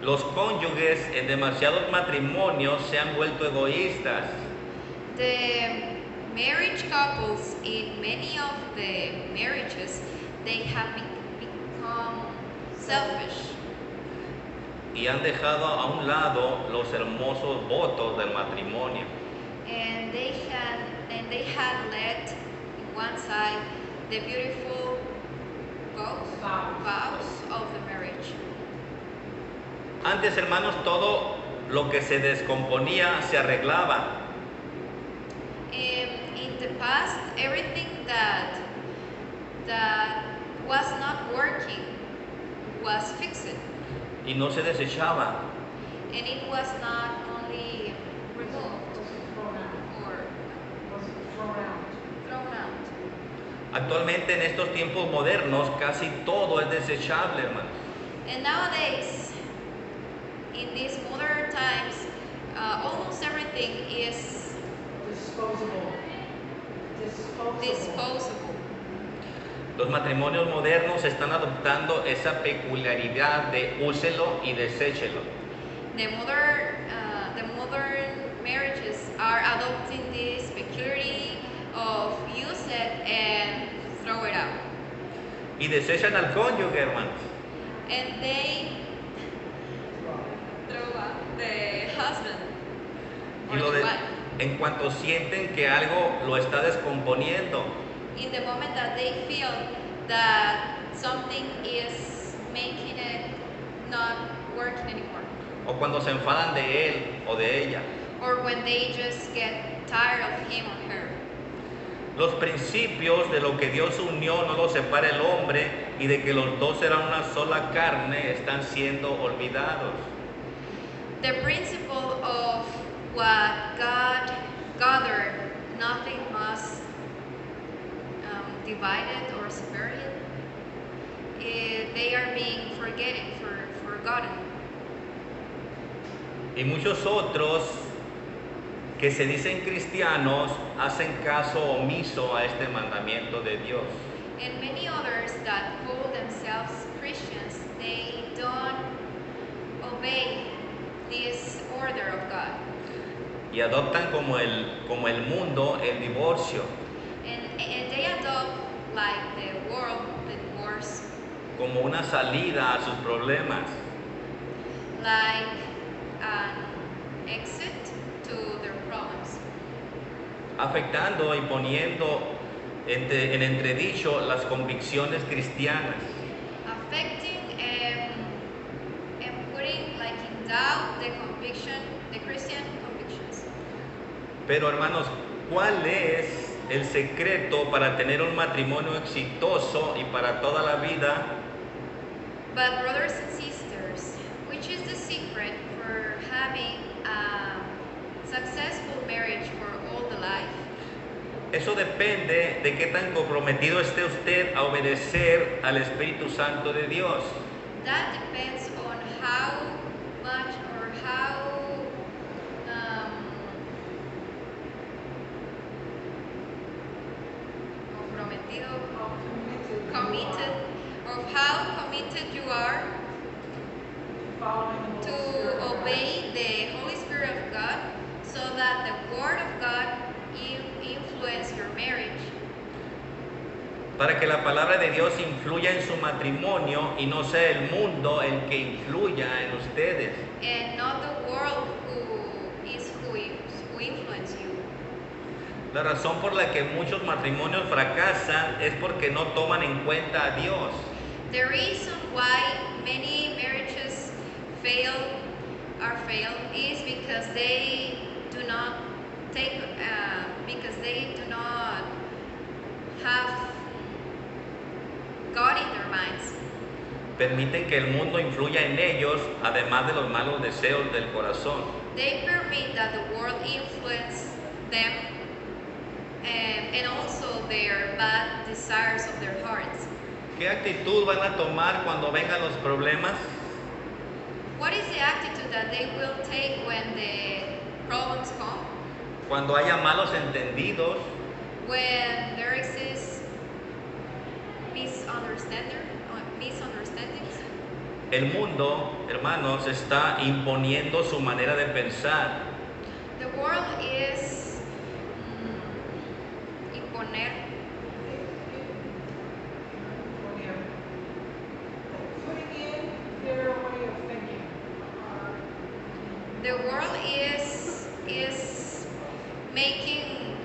Los cónyuges en demasiados matrimonios se han vuelto egoístas. The marriage couples in many of the marriages, they have become selfish. Y han dejado a un lado los hermosos votos del matrimonio. And they had let in one side the beautiful vows of the marriage. Antes, hermanos, todo lo que se descomponía se arreglaba. In the past, everything that was not working was fixed, Y no se desechaba. and it was not only removed or thrown out. Actualmente, en estos tiempos modernos, casi todo es desechable, hermanos. And nowadays, in these modern times, almost everything is disposable. Los matrimonios modernos están adoptando esa peculiaridad de úselo y deséchelo. The modern marriages are adopting this peculiarity of use it and throw it out. Y desechan al cónyuge, hermanos. And they throw out the husband Y or lo the de- wife. en cuanto sienten que algo lo está descomponiendo, In the moment that they feel that something is making it not working anymore, o cuando se enfadan de él o de ella. or when they just get tired of him or her. Los principios de lo que Dios unió no los separa el hombre y de que los dos serán una sola carne están siendo olvidados. The principle of what God gathered, nothing must divide it or separate it. They are being forgotten. Y muchos otros que se dicen cristianos hacen caso omiso a este mandamiento de Dios. And many others that call themselves Christians, they don't obey this order of God. Y adoptan como el mundo el divorcio, And they adopt, like the world, the divorce, como una salida a sus problemas. like an exit to their problems, Afectando y poniendo en entredicho las convicciones cristianas. affecting and putting like in doubt the Christian convictions. Pero hermanos, ¿cuál es el secreto para tener un matrimonio exitoso y para toda la vida? But brothers and sisters, which is the secret for having a successful marriage for all the life? Eso depende de qué tan comprometido esté usted a obedecer al Espíritu Santo de Dios. That depends on how much or how committed, of how committed you are to obey the Holy Spirit of God, so that the Word of God influence your marriage. para que la palabra de Dios influya en su matrimonio y no sea el mundo el que influya en ustedes. and not the world who influence you. La razón por la que muchos matrimonios fracasan es porque no toman en cuenta a Dios. The reason why many marriages fail is because they do not have God in their minds. Permiten que el mundo influya en ellos, además de los malos deseos del corazón. They permit that the world influence them and also their bad desires of their hearts. ¿Qué actitud van a tomar cuando vengan los problemas? What is the attitude that they will take when the problems come? Cuando haya malos entendidos, When there exists misunderstandings? el mundo, hermanos, está imponiendo su manera de pensar. The world is imponer. Putting in their way of thinking. The world is making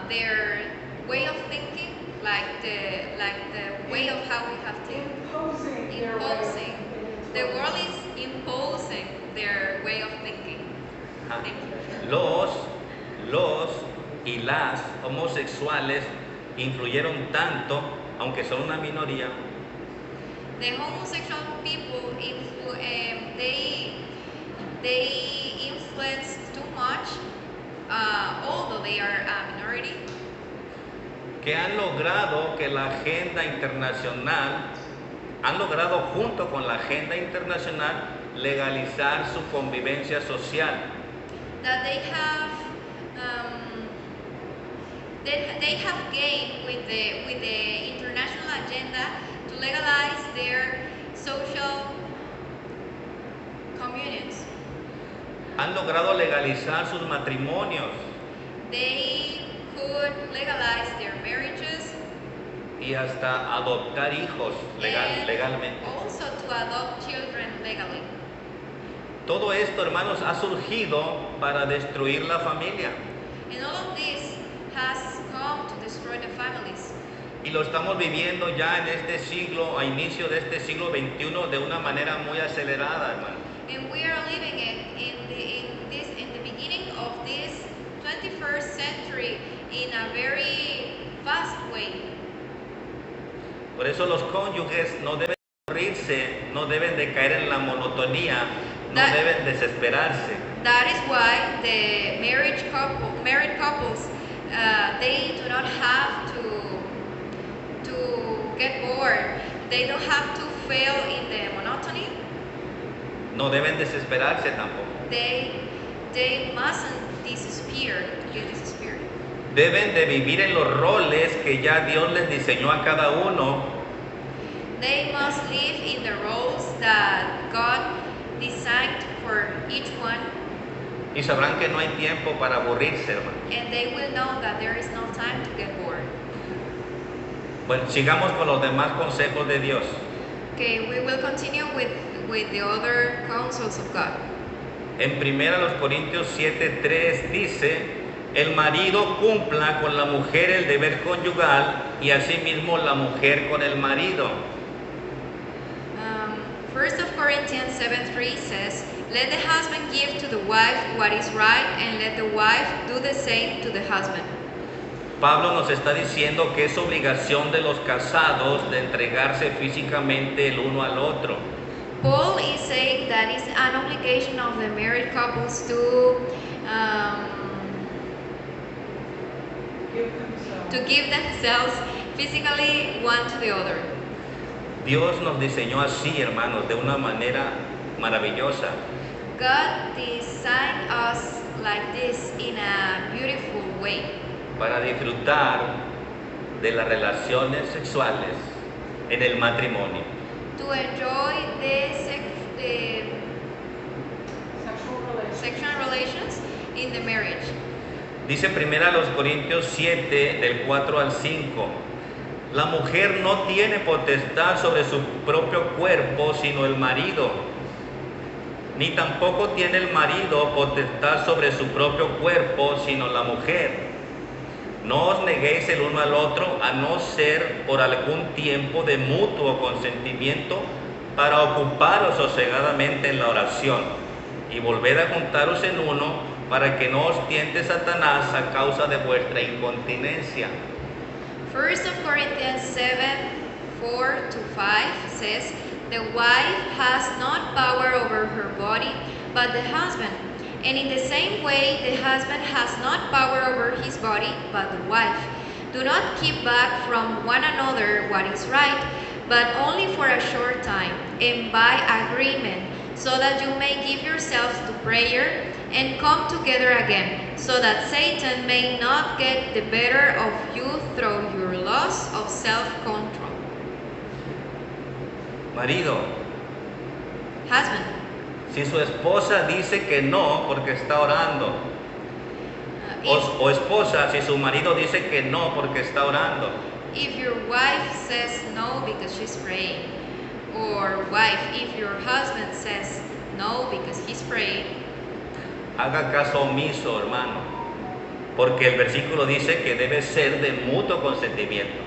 their way of thinking like the way of how we have to Imposing their way of imposing. thinking. The world is imposing their way of thinking. Ah, Thank you. Los y las homosexuales influyeron tanto, aunque son una minoría, The homosexual people they influence too much, although they are a minority. que han logrado que la agenda internacional, han logrado junto con la agenda internacional legalizar su convivencia social. That they have gained with the international agenda to legalize their social communions. Han logrado legalizar sus matrimonios They could legalize their marriages y hasta adoptar hijos and legalmente. also to adopt children legally. Todo esto, hermanos, ha surgido para destruir la familia. And all of this has come to destroy the families. Y lo estamos viviendo ya en este siglo, a inicio de este siglo XXI, de una manera muy acelerada, hermano. And we are living it in the beginning of this 21st century in a very fast way. Por eso los cónyuges no deben aburrirse, no deben de caer en la monotonía, no That- deben desesperarse. That is why the married couples, they do not have to get bored. They don't have to fail in the monotony. No deben desesperarse tampoco. They mustn't get despair. Deben de vivir en los roles que ya Dios les diseñó a cada uno. They must live in the roles that God designed for each one, Y sabrán que no hay tiempo para aburrirse, hermano. and they will know that there is no time to get bored. Bueno, sigamos con los demás consejos de Dios. Okay, we will continue with the other counsels of God. En 1 Corintios 7:3 dice, el marido cumpla con la mujer el deber conyugal y asimismo la mujer con el marido. 1 Corinthians 7:3 says, "Let the husband give to the wife what is right, and let the wife do the same to the husband." Pablo nos está diciendo que es obligación de los casados de entregarse físicamente el uno al otro. Paul is saying that it's an obligation of the married couples to give themselves physically one to the other. Dios nos diseñó así, hermanos, de una manera maravillosa. God designed us like this in a beautiful way Para disfrutar de las relaciones sexuales en el matrimonio. to enjoy the sexual relations in the marriage. Dice 1 Corintios 7, del 4 al 5, La mujer no tiene potestad sobre su propio cuerpo, sino el marido. Ni tampoco tiene el marido potestad sobre su propio cuerpo, sino la mujer. No os neguéis el uno al otro, a no ser por algún tiempo de mutuo consentimiento, para ocuparos sosegadamente en la oración, y volved a juntaros en uno, para que no os tiente Satanás a causa de vuestra incontinencia. 1 Corinthians 7, 4-5 says, "The wife has not power over her body, but the husband. And in the same way, the husband has not power over his body, but the wife. Do not keep back from one another what is right, but only for a short time, and by agreement, so that you may give yourselves to prayer, and come together again, so that Satan may not get the better of you through your loss of self-control." Marido, Husband, si su esposa dice que no porque está orando, if, o esposa, si su marido dice que no porque está orando, if your wife says no because she's praying, or wife, if your husband says no because he's praying, haga caso omiso, hermano, porque el versículo dice que debe ser de mutuo consentimiento.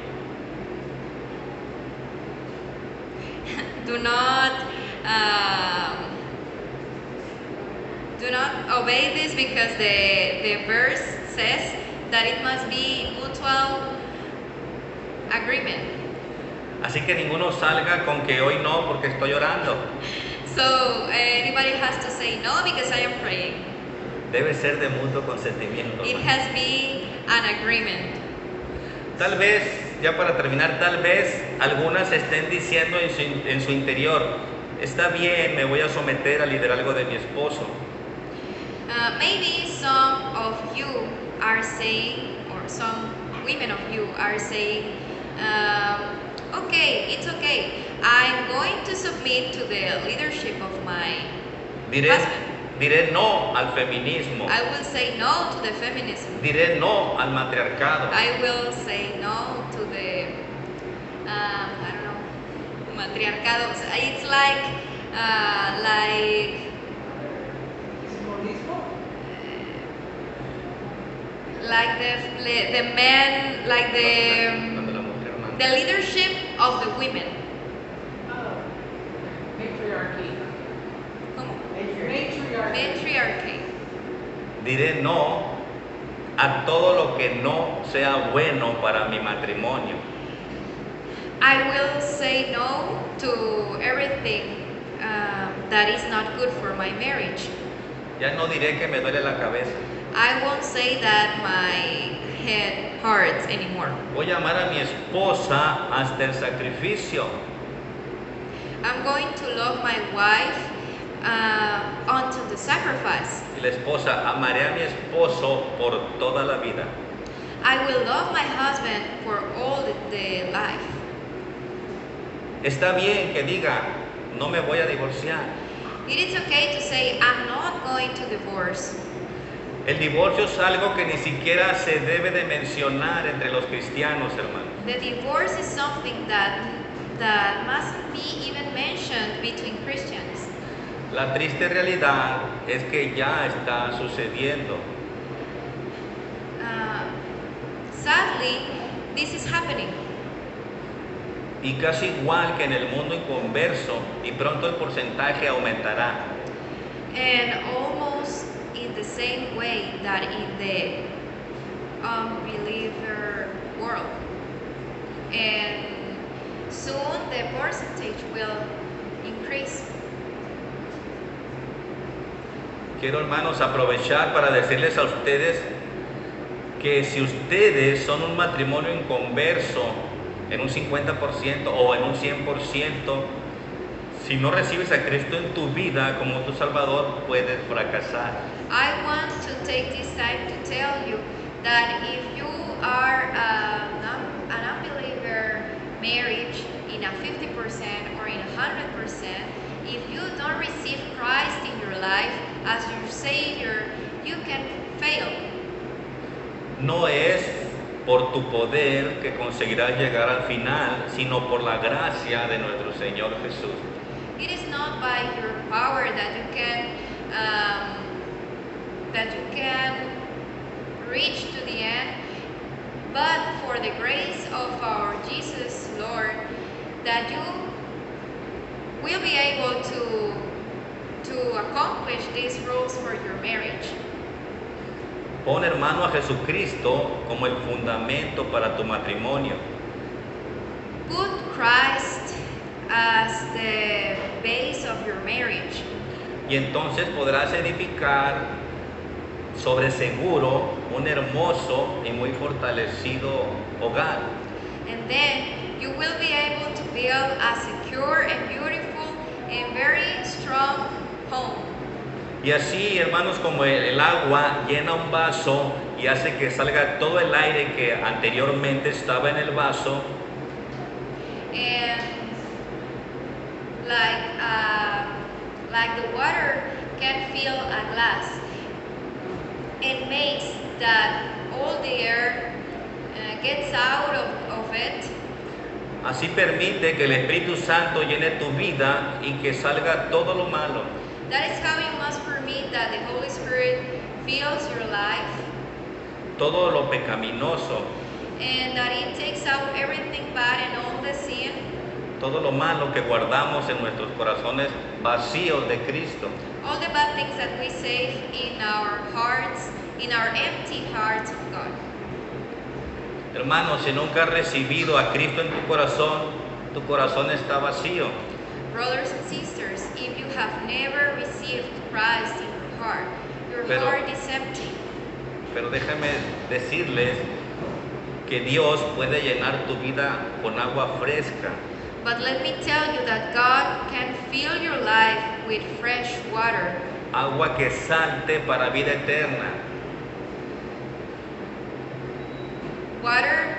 do not obey this, because the verse says that it must be mutual agreement. Así que ninguno salga con que hoy no porque estoy orando. So anybody has to say no because I am praying. Debe ser de mutuo consentimiento. It hermano. has been an agreement. Tal vez, ya para terminar, tal vez algunas estén diciendo en su interior, está bien, me voy a someter al liderazgo de mi esposo. Maybe some of you are saying, or some women of you are saying, okay, it's okay. I'm going to submit to the leadership of my husband. Diré no al feminismo. I will say no to the feminism. Diré no al matriarcado. I will say no to the, I don't know, matriarcado. It's like the men, like Cuando la mujer manda. the leadership of the women. Matriarchy. ¿Cómo? Matriarchy. Matriarchy. Diré no a todo lo que no sea bueno para mi matrimonio. I will say no to everything that is not good for my marriage. Ya no diré que me duele la cabeza. I won't say that my head hurts anymore. Voy a amar a mi esposa hasta el sacrificio. I'm going to love my wife until the sacrifice. Y la esposa, amaré a mi esposo por toda la vida. I will love my husband for all the life. Está bien que diga, no me voy a divorciar. It is okay to say, I'm not going to divorce. El divorcio es algo que ni siquiera se debe de mencionar entre los cristianos, hermano. The divorce is something that mustn't be even mentioned between Christians. La triste realidad es que ya está sucediendo. Sadly, this is happening. Y casi igual que en el mundo inconverso, y pronto el porcentaje aumentará. And almost in the same way that in the unbeliever world. And soon the percentage will increase. Quiero, hermanos, aprovechar para decirles a ustedes que si ustedes son un matrimonio inconverso en un 50% o en un 100%, si no recibes a Cristo en tu vida como tu Salvador, puedes fracasar. I want to take this time to tell you that if you are an unbeliever marriage in a 50% or in 100%, if you don't receive Christ in your life as your Savior, you can fail. No es por tu poder que conseguirás llegar al final, sino por la gracia de nuestro Señor Jesús. It is not by your power that you can reach to the end, but for the grace of our Jesus Lord, that you will be able to accomplish these rules for your marriage. Pon, hermano, a Jesucristo como el fundamento para tu matrimonio. Put Christ as the base of your marriage, Y entonces podrás edificar sobre seguro un hermoso y muy fortalecido hogar. and then you will be able to build a secure and beautiful and very strong home. Y así, hermanos, como el agua llena un vaso y hace que salga todo el aire que anteriormente estaba en el vaso, And like the water can fill a glass, it makes that all the air gets out of it. así permite que el Espíritu Santo llene tu vida y que salga todo lo malo. That is how you must permit that the Holy Spirit fills your life, Todo lo pecaminoso, and that it takes out everything bad and all the sin, todo lo malo que guardamos en nuestros corazones vacíos de Cristo. all the bad things that we save in our hearts, in our empty hearts of God. Hermanos, si nunca has recibido a Cristo en tu corazón está vacío. Brothers and sisters, if you have never received Christ in your heart Pero- heart is empty. Pero déjame decirles que Dios puede llenar tu vida con agua fresca. But let me tell you that God can fill your life with fresh water, Agua que salte para vida eterna. water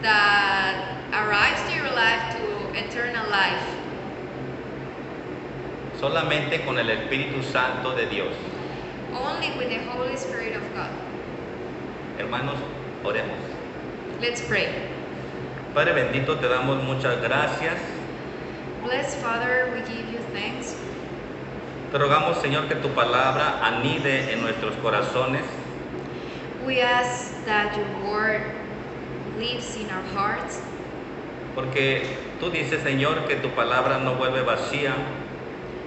that arrives to your life to eternal life, Solamente con el Espíritu Santo de Dios. only with the Holy Spirit of God. Hermanos, oremos. Let's pray. Padre bendito, te damos muchas gracias. Blessed Father, we give you thanks. Te rogamos, Señor, que tu palabra anide en nuestros corazones, We ask that your word lives in our hearts, porque tú dices, Señor, que tu palabra no vuelve vacía,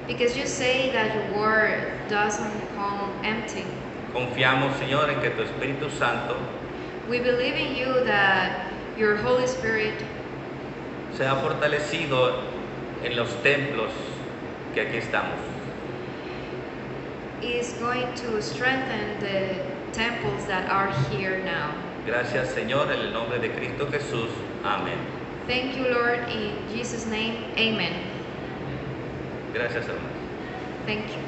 because you say that your word doesn't come empty. Confiamos, Señor, en que tu Espíritu Santo We believe in you that your Holy Spirit sea fortalecido en los templos que aquí estamos. is going to strengthen the temples that are here now. Gracias, Señor, en el nombre de Cristo Jesús. Amén. Thank you, Lord, in Jesus' name, amen. Gracias, hermanos. Thank you.